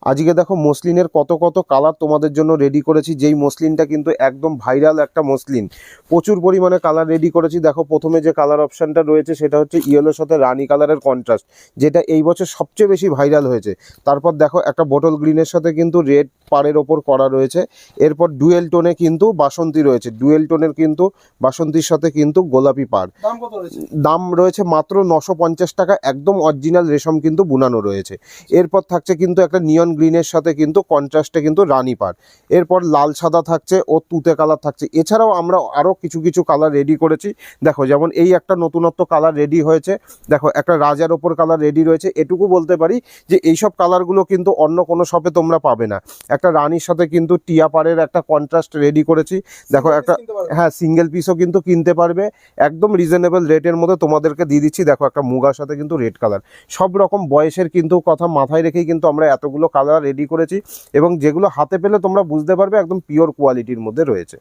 আজকে দেখো মসলিনের কত কত কালার তোমাদের জন্য রেডি করেছি, যেই মসলিনটা কিন্তু একদম ভাইরাল একটা মসলিন, প্রচুর পরিমাণে কালার রেডি করেছি। দেখো প্রথমে যে কালার অপশানটা রয়েছে সেটা হচ্ছে ইয়েলোর সাথে রানি কালারের কন্ট্রাস্ট, যেটা এই বছর সবচেয়ে বেশি ভাইরাল হয়েছে। তারপর দেখো একটা বটল গ্রিনের সাথে কিন্তু রেড পাড়ের ওপর করা রয়েছে। এরপর ডুয়েল টোনে কিন্তু বাসন্তী রয়েছে, ডুয়েল টোনের কিন্তু বাসন্তীর সাথে কিন্তু গোলাপি পাড়। দাম রয়েছে মাত্র 950 টাকা, একদম অরিজিনাল রেশম কিন্তু বুনানো রয়েছে। এরপর থাকছে কিন্তু একটা নিয়ন গ্রিনের সাথে কিন্তু কন্ট্রাস্টে কিন্তু রানী পাড়। এরপর লাল সাদা থাকছে ও তুতে কালার থাকছে। এছাড়াও আমরা আরও কিছু কিছু কালার রেডি করেছি। দেখো যেমন এই একটা নতুনত্ব কালার রেডি হয়েছে, দেখো একটা রাজার ওপর কালার রেডি রয়েছে। এটুকু বলতে পারি যে এইসব কালারগুলো কিন্তু অন্য কোনো শপে তোমরা পাবে না। একটা রানীর সাথে কিন্তু টিয়া পাড়ের একটা কন্ট্রাস্ট রেডি করেছি। দেখো একটা, হ্যাঁ সিঙ্গেল পিসও কিন্তু কিনতে পারবে, একদম রিজনেবল রেটের মধ্যে তোমাদেরকে দিয়ে দিচ্ছি। দেখো একটা মুগার সাথে কিন্তু রেড কালার, সব রকম বয়সের কিন্তু কথা মাথায় রেখেই কিন্তু আমরা এতগুলো কালার রেডি করেছি, এবং যেগুলো হাতে পেলে তোমরা বুঝতে পারবে একদম পিওর কোয়ালিটির মধ্যে রয়েছে।